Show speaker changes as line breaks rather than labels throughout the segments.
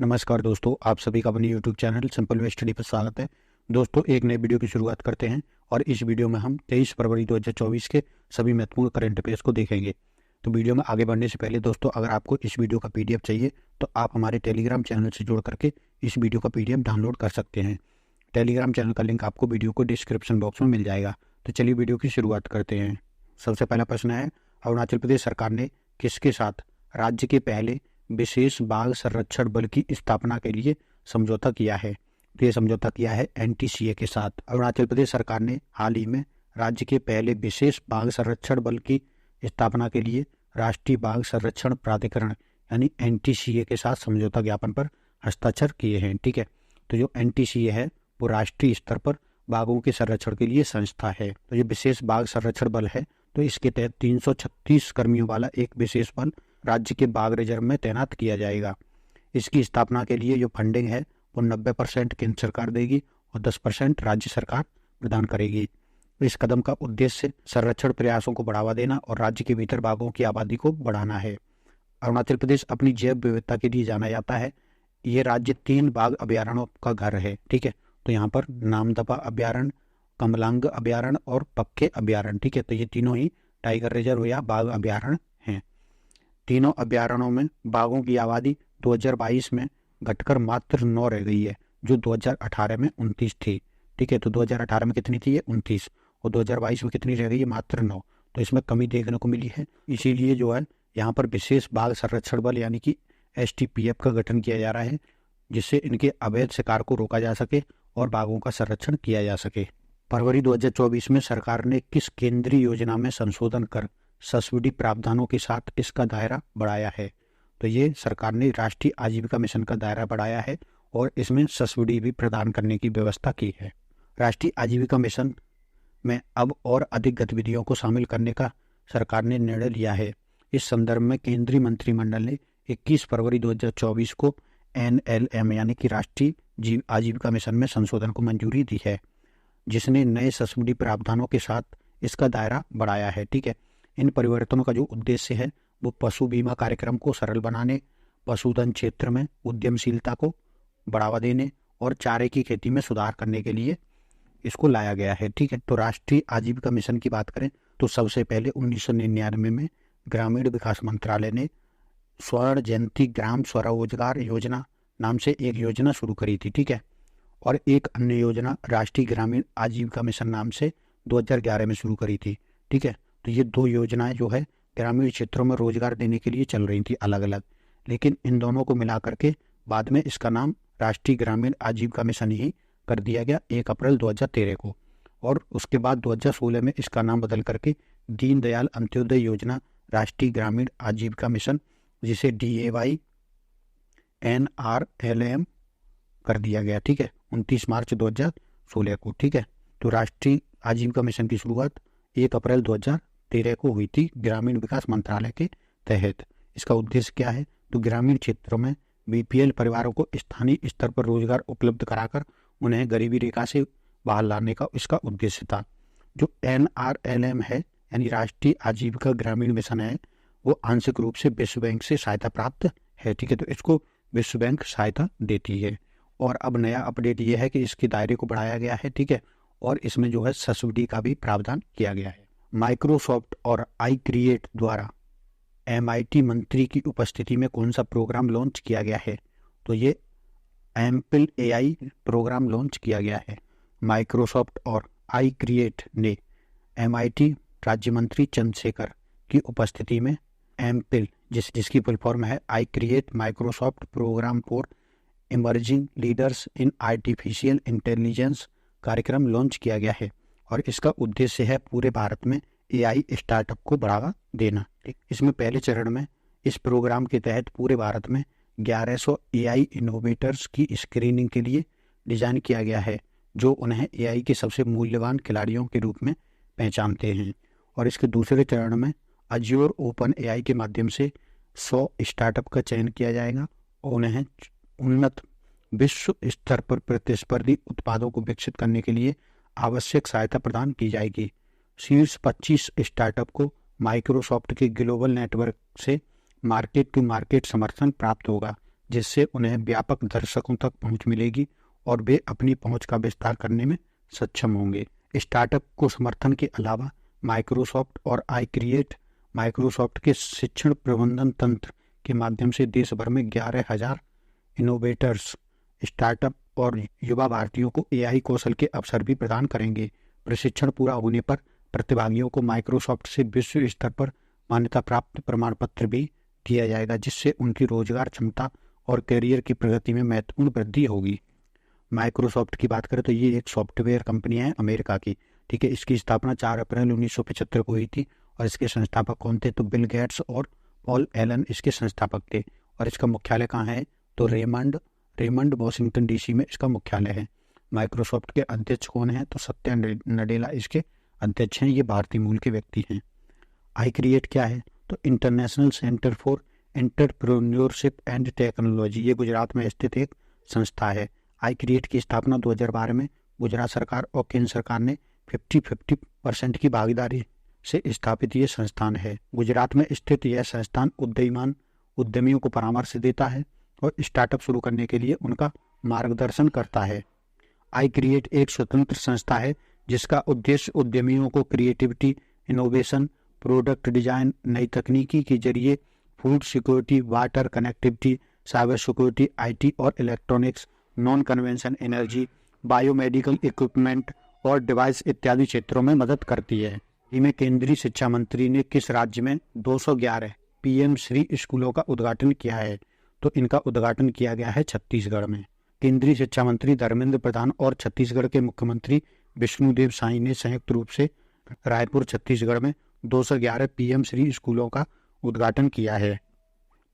नमस्कार दोस्तों, आप सभी का अपने YouTube channel simple way study पर स्वागत है। दोस्तों, एक नए वीडियो की शुरुआत करते हैं और इस वीडियो में हम 23 फरवरी 2024 के सभी महत्वपूर्ण करंट अफेयर्स को देखेंगे। तो वीडियो में आगे बढ़ने से पहले दोस्तों, अगर आपको इस वीडियो का पीडीएफ चाहिए तो आप हमारे टेलीग्राम चैनल से जुड़ करके इस वीडियो का पीडीएफ डाउनलोड कर सकते हैं। टेलीग्राम चैनल का लिंक आपको वीडियो को डिस्क्रिप्शन बॉक्स में मिल जाएगा। तो चलिए वीडियो की शुरुआत करते हैं। सबसे पहला प्रश्न है, अरुणाचल प्रदेश सरकार ने किसके साथ राज्य के पहले विशेष बाघ संरक्षण बल की स्थापना के लिए समझौता किया है? तो ये समझौता किया है एनटीसीए के साथ। अरुणाचल प्रदेश सरकार ने हाल ही में राज्य के पहले विशेष बाघ संरक्षण बल की स्थापना के लिए राष्ट्रीय बाघ संरक्षण प्राधिकरण यानी एनटीसीए के साथ समझौता ज्ञापन पर हस्ताक्षर किए हैं। ठीक है, तो जो एनटीसीए है वो राष्ट्रीय स्तर पर बाघों के संरक्षण के लिए संस्था है। तो ये विशेष बाघ संरक्षण बल है, तो इसके तहत 336 कर्मियों वाला एक विशेष बल राज्य के बाघ रिजर्व में तैनात किया जाएगा। इसकी स्थापना के लिए जो फंडिंग है वो 90% केंद्र सरकार देगी और 10% राज्य सरकार प्रदान करेगी। इस कदम का उद्देश्य संरक्षण प्रयासों को बढ़ावा देना और राज्य के भीतर बाघों की आबादी को बढ़ाना है। अरुणाचल प्रदेश अपनी जैव विविधता के लिए जाना जाता है। ये राज्य 3 बाघ अभ्यारण्यों का घर है। ठीक है, तो यहाँ पर नामदफा अभ्यारण्य, कमलांग अभ्यारण्य और पक्के अभ्यारण्य। ठीक है, तो ये तीनों ही टाइगर रिजर्व या बाघ अभ्यारण्य हैं। तीनों अभ्यारण्यों में बाघों की आबादी 2022 में घटकर मात्र 9 रह गई है, जो 2018 में 29 थी। ठीक है, तो 2018 में कितनी थी? 29, और 2022 में कितनी रह गई है? मात्र 9। तो इसमें कमी देखने को मिली है। इसीलिए जो है यहाँ पर विशेष बाघ संरक्षण बल यानी कि एसटीपीएफ का गठन किया जा रहा है, जिससे इनके अवैध शिकार को रोका जा सके और बाघों का संरक्षण किया जा सके। फरवरी 2024 में सरकार ने किस केंद्रीय योजना में संशोधन कर सब्सिडी प्रावधानों के साथ इसका दायरा बढ़ाया है? तो ये सरकार ने राष्ट्रीय आजीविका मिशन का दायरा बढ़ाया है और इसमें सब्सिडी भी प्रदान करने की व्यवस्था की है। राष्ट्रीय आजीविका मिशन में अब और अधिक गतिविधियों को शामिल करने का सरकार ने निर्णय लिया है। इस संदर्भ में केंद्रीय मंत्रिमंडल ने 21 फरवरी 2024 को NLM यानी कि राष्ट्रीय आजीविका मिशन में संशोधन को मंजूरी दी है, जिसने नए सब्सिडी प्रावधानों के साथ इसका दायरा बढ़ाया है। ठीक है, इन परिवर्तनों का जो उद्देश्य है वो पशु बीमा कार्यक्रम को सरल बनाने, पशुधन क्षेत्र में उद्यमशीलता को बढ़ावा देने और चारे की खेती में सुधार करने के लिए इसको लाया गया है। ठीक है, तो राष्ट्रीय आजीविका मिशन की बात करें तो सबसे पहले 1999 में ग्रामीण विकास मंत्रालय ने स्वर्ण जयंती ग्राम स्वरोजगार योजना नाम से एक योजना शुरू करी थी। ठीक है, और एक अन्य योजना राष्ट्रीय ग्रामीण आजीविका मिशन नाम से 2011 में शुरू करी थी। ठीक है, तो ये 2 योजनाएं जो है ग्रामीण क्षेत्रों में रोजगार देने के लिए चल रही थी अलग अलग, लेकिन इन दोनों को मिला करके बाद में इसका नाम राष्ट्रीय ग्रामीण आजीविका मिशन ही कर दिया गया 1 अप्रैल 2013 को। और उसके बाद 2016 में इसका नाम बदल करके दीनदयाल अंत्योदय योजना राष्ट्रीय ग्रामीण आजीविका मिशन, जिसे DAYNRLM कर दिया गया। ठीक है, 29 मार्च 2016 को। ठीक है, तो राष्ट्रीय आजीविका मिशन की शुरुआत 1 अप्रैल 2013 को हुई थी ग्रामीण विकास मंत्रालय के तहत। इसका उद्देश्य क्या है? तो ग्रामीण क्षेत्रों में BPL परिवारों को स्थानीय स्तर पर रोजगार उपलब्ध कराकर उन्हें गरीबी रेखा से बाहर लाने का इसका उद्देश्य था। जो NRLM है यानी राष्ट्रीय आजीविका ग्रामीण मिशन है, वो आंशिक रूप से विश्व बैंक से सहायता प्राप्त है। ठीक है, तो इसको विश्व बैंक सहायता देती है। और अब नया अपडेट ये है कि इसके दायरे को बढ़ाया गया है। ठीक है, और इसमें जो है सब्सिडी का भी प्रावधान किया गया है। माइक्रोसॉफ्ट और iCreate द्वारा MIT मंत्री की उपस्थिति में कौन सा प्रोग्राम लॉन्च किया गया है? तो ये एम्पल AI प्रोग्राम लॉन्च किया गया है। माइक्रोसॉफ्ट और iCreate ने MIT राज्य मंत्री चंद्रशेखर की उपस्थिति में एम्पल जिसकी फुल फॉर्म है iCreate Microsoft program for emerging leaders in artificial intelligence कार्यक्रम लॉन्च किया गया है। और इसका उद्देश्य है पूरे भारत में AI स्टार्टअप को बढ़ावा देना। इसमें पहले चरण में इस प्रोग्राम के तहत पूरे भारत में 1100 AI इनोवेटर्स की स्क्रीनिंग के लिए डिजाइन किया गया है, जो उन्हें AI के सबसे मूल्यवान खिलाड़ियों के रूप में पहचानते हैं। और इसके दूसरे चरण में अज्योर ओपन AI के माध्यम से 100 स्टार्टअप का चयन किया जाएगा और उन्हें उन्नत विश्व स्तर पर प्रतिस्पर्धी उत्पादों को विकसित करने के लिए आवश्यक सहायता प्रदान की जाएगी। शीर्ष 25 स्टार्टअप को माइक्रोसॉफ्ट के ग्लोबल नेटवर्क से मार्केट टू मार्केट समर्थन प्राप्त होगा, जिससे उन्हें व्यापक दर्शकों तक पहुंच मिलेगी और वे अपनी पहुंच का विस्तार करने में सक्षम होंगे। स्टार्टअप को समर्थन के अलावा माइक्रोसॉफ्ट और आई क्रिएट माइक्रोसॉफ्ट के शिक्षण प्रबंधन तंत्र के माध्यम से देश भर में 11,000 इनोवेटर्स, स्टार्टअप और युवा भारतीयों को एआई कौशल के अवसर भी प्रदान करेंगे। प्रशिक्षण पूरा होने पर प्रतिभागियों को माइक्रोसॉफ्ट से विश्व स्तर पर मान्यता प्राप्त प्रमाण पत्र भी दिया जाएगा, जिससे उनकी रोजगार क्षमता और करियर की प्रगति में महत्वपूर्ण वृद्धि होगी। माइक्रोसॉफ्ट की बात करें तो ये एक सॉफ्टवेयर कंपनी है अमेरिका की, ठीक है। इसकी स्थापना 4 अप्रैल 1975 को हुई थी और इसके संस्थापक कौन थे? तो बिल गेट्स और पॉल एलन इसके संस्थापक थे। और इसका मुख्यालय कहाँ है? तो रेमंड वॉशिंगटन डीसी में इसका मुख्यालय है। माइक्रोसॉफ्ट के अध्यक्ष कौन है? तो सत्या नडेला इसके अध्यक्ष हैं। ये भारतीय मूल के व्यक्ति हैं। आई क्रिएट क्या है? तो international centre for entrepreneurship and technology, ये गुजरात में स्थित एक संस्था है। आई क्रिएट की स्थापना 2012 में गुजरात सरकार और केंद्र सरकार ने 50-50% की भागीदारी से स्थापित ये संस्थान है। गुजरात में स्थित यह संस्थान उद्यमियों को परामर्श देता है और स्टार्टअप शुरू करने के लिए उनका मार्गदर्शन करता है। आई क्रिएट एक स्वतंत्र संस्था है जिसका उद्देश्य उद्यमियों को क्रिएटिविटी, इनोवेशन, प्रोडक्ट डिजाइन, नई तकनीकी के जरिए food security, water connectivity, cyber security, IT और electronics, non convention energy, biomedical equipment और डिवाइस इत्यादि क्षेत्रों में मदद करती है। इनमें केंद्रीय शिक्षा मंत्री ने किस राज्य में 211 पीएम श्री स्कूलों का उद्घाटन किया है? तो इनका उद्घाटन किया गया है छत्तीसगढ़ में। केंद्रीय शिक्षा मंत्री धर्मेंद्र प्रधान और छत्तीसगढ़ के मुख्यमंत्री विष्णुदेव साई ने संयुक्त रूप से रायपुर छत्तीसगढ़ में 211 पीएम श्री स्कूलों का उद्घाटन किया है।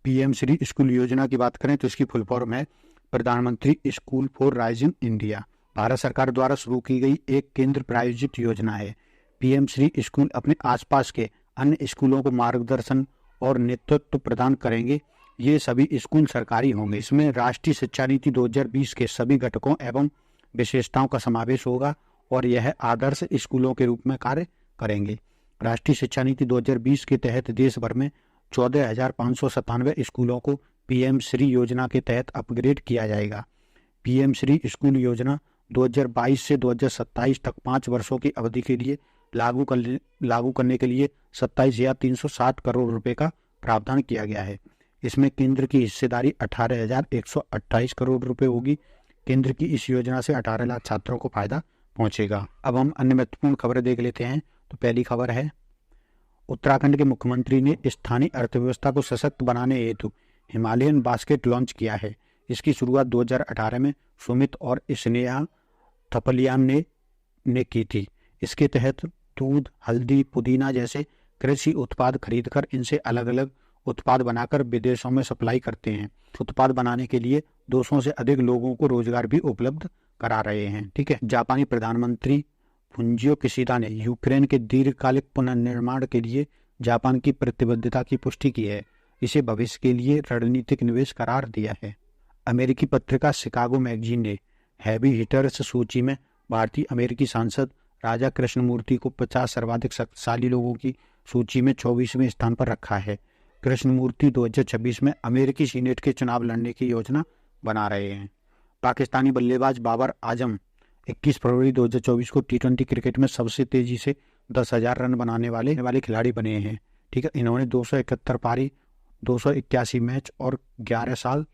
पीएम श्री स्कूल योजना की बात करें तो इसकी फुल फॉर्म है प्रधानमंत्री school for rising India. Bharat सरकार द्वारा शुरू की गई एक केंद्र प्रायोजित योजना है। पीएम श्री स्कूल अपने आसपास के अन्य स्कूलों को मार्गदर्शन और नेतृत्व प्रदान करेंगे। ये सभी स्कूल सरकारी होंगे। इसमें राष्ट्रीय शिक्षा नीति 2020 के सभी घटकों एवं विशेषताओं का समावेश होगा और यह आदर्श स्कूलों के रूप में कार्य करेंगे। राष्ट्रीय शिक्षा नीति 2020 के तहत देश भर में 14,597 स्कूलों को पीएम श्री योजना के तहत अपग्रेड किया जाएगा। पीएम श्री स्कूल योजना 2022 से 2027 तक 5 वर्षों की अवधि के लिए लागू करने के लिए 27,360 करोड़ रुपए का प्रावधान किया गया है। इसमें केंद्र की हिस्सेदारी 18,128 करोड़ रुपए होगी। केंद्र की इस योजना से 18 लाख छात्रों को फायदा पहुंचेगा। अब हम अन्य महत्वपूर्ण खबरें देख लेते हैं। तो पहली खबर है, उत्तराखंड के मुख्यमंत्री ने स्थानीय अर्थव्यवस्था को सशक्त बनाने हेतु हिमालयन बास्केट लॉन्च किया है। इसकी शुरुआत 2018 में सुमित और स्नेहा थपलियान ने की थी। इसके तहत दूध, हल्दी, पुदीना जैसे कृषि उत्पाद खरीदकर इनसे अलग अलग उत्पाद बनाकर विदेशों में सप्लाई करते हैं। उत्पाद बनाने के लिए 200 से अधिक लोगों को रोजगार भी उपलब्ध करा रहे हैं। ठीक है। जापानी प्रधानमंत्री फुंजियो किशिदा ने यूक्रेन के दीर्घकालिक पुनर्निर्माण के लिए जापान की प्रतिबद्धता की पुष्टि की है। इसे भविष्य के लिए रणनीतिक निवेश करार दिया है। अमेरिकी पत्रिका शिकागो मैगजीन ने हैवी हिटर्स सूची में भारतीय अमेरिकी सांसद राजा कृष्णमूर्ति को 50 सर्वाधिक शक्तिशाली लोगों की सूची में 24वें स्थान पर रखा है। कृष्णमूर्ति 2026 में अमेरिकी सीनेट के चुनाव लड़ने की योजना बना रहे हैं। पाकिस्तानी बल्लेबाज बाबर आजम 21 फरवरी 2024 को T20 क्रिकेट में सबसे तेजी से 10,000 रन बनाने वाले खिलाड़ी बने हैं। ठीक है। इन्होंने 271 पारी, 281 मैच और 11 साल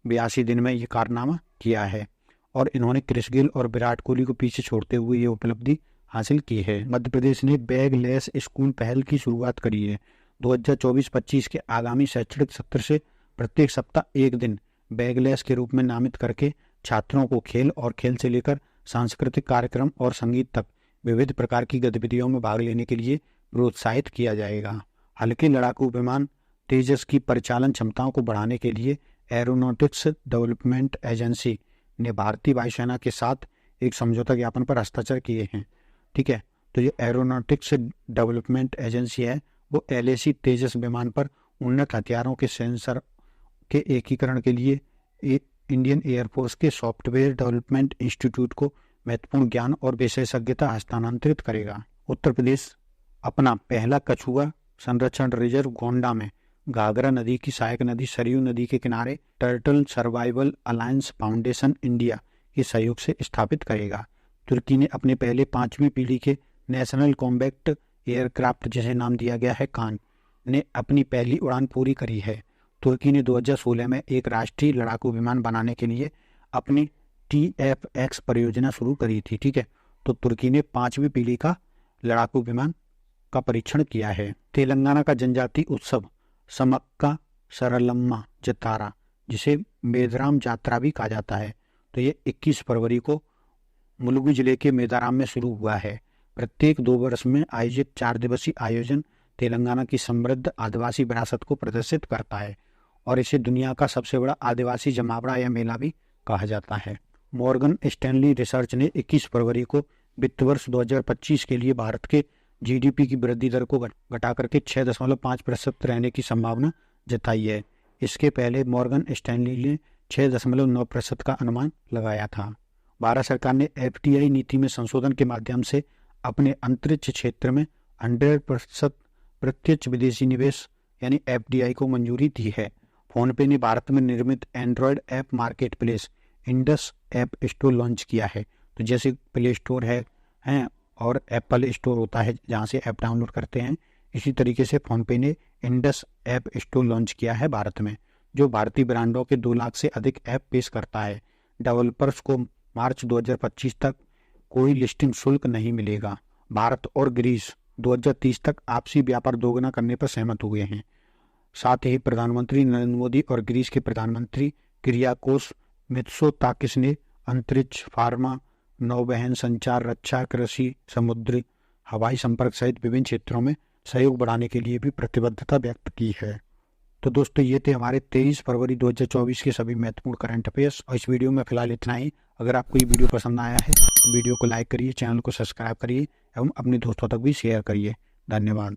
82 दिन में ये कारनामा किया है और इन्होंने क्रिस गेल और विराट कोहली को पीछे छोड़ते हुए ये उपलब्धि हासिल की है। मध्य प्रदेश ने बैगलेस स्कूल पहल की शुरुआत करी है। 2024-25 के आगामी शैक्षणिक सत्र से प्रत्येक सप्ताह एक दिन बैगलेस के रूप में नामित करके छात्रों को खेल और खेल से लेकर सांस्कृतिक कार्यक्रम और संगीत तक विविध प्रकार की गतिविधियों में भाग लेने के लिए प्रोत्साहित किया जाएगा। हल्के लड़ाकू विमान तेजस की परिचालन क्षमताओं को बढ़ाने के लिए एरोनॉटिक्स डेवलपमेंट एजेंसी ने भारतीय वायुसेना के साथ एक समझौता ज्ञापन पर हस्ताक्षर किए हैं। ठीक है। तो ये एरोनॉटिक्स डेवलपमेंट एजेंसी है वो LAC तेजस विमान पर उन्नत हथियारों के सेंसर के एकीकरण के लिए इंडियन एयरफोर्स के सॉफ्टवेयर डेवलपमेंट इंस्टीट्यूट को महत्वपूर्ण ज्ञान और विशेषज्ञता हस्तांतरित करेगा। उत्तर प्रदेश अपना पहला कछुआ संरक्षण रिजर्व गोंडा में घाघरा नदी की सहायक नदी सरयू नदी के किनारे turtle survival alliance foundation India के सहयोग से स्थापित करेगा। तुर्की ने अपने पहले 5वीं पीढ़ी के नेशनल कॉम्बैट एयरक्राफ्ट, जिसे नाम दिया गया है कान, ने अपनी पहली उड़ान पूरी करी है। तुर्की ने 2016 में एक राष्ट्रीय लड़ाकू विमान बनाने के लिए अपनी TFX परियोजना शुरू करी थी। ठीक है, तो तुर्की ने 5वीं पीढ़ी का लड़ाकू विमान का परीक्षण किया है। तेलंगाना का जनजातीय उत्सव समक्का सरलम्मा जतारा, जिसे मेदाराम जात्रा भी कहा जाता है, तो ये 21 फरवरी को मुलुगु जिले के मेदाराम में शुरू हुआ है। प्रत्येक 2 वर्ष में आयोजित 4 दिवसीय आयोजन तेलंगाना की समृद्ध आदिवासी विरासत को प्रदर्शित करता है और इसे दुनिया का सबसे बड़ा आदिवासी जमावड़ा या मेला भी कहा जाता है। मॉर्गन स्टैनली रिसर्च ने 21 फरवरी को वित्त वर्ष 2025 के लिए भारत के GDP की वृद्धि दर को घटा करके 6.5% रहने की संभावना जताई है। इसके पहले मॉर्गन स्टैनली ने 6.9% का अनुमान लगाया था। भारत सरकार ने FDI नीति में संशोधन के माध्यम से अपने अंतरिक्ष क्षेत्र में 100% प्रत्यक्ष विदेशी निवेश यानी FDI को मंजूरी दी है। फोनपे ने भारत में निर्मित Android app market place Indus app store launch किया है। तो जैसे प्ले स्टोर है और एप्पल स्टोर होता है जहाँ से ऐप डाउनलोड करते हैं, इसी तरीके से फोनपे ने इंडस ऐप स्टोर लॉन्च किया है भारत में, जो भारतीय ब्रांडों के 2 लाख से अधिक ऐप पेश करता है। डेवलपर्स को मार्च 2025 तक कोई लिस्टिंग शुल्क नहीं मिलेगा। भारत और ग्रीस 2030 तक आपसी व्यापार दोगुना करने पर सहमत हुए हैं। साथ ही प्रधानमंत्री नरेंद्र मोदी और ग्रीस के प्रधानमंत्री किरियाकोस मित्सोताकिस ने अंतरिक्ष, फार्मा, नौवहन, संचार, रक्षा, कृषि, समुद्री हवाई संपर्क सहित विभिन्न क्षेत्रों में सहयोग बढ़ाने के लिए भी प्रतिबद्धता व्यक्त की है। तो दोस्तों, ये थे हमारे 23 फरवरी 2024 के सभी महत्वपूर्ण करंट अफेयर्स और इस वीडियो में फिलहाल इतना ही। अगर आपको ये वीडियो पसंद आया है तो वीडियो को लाइक करिए, चैनल को सब्सक्राइब करिए एवं अपने दोस्तों तक भी शेयर करिए। धन्यवाद।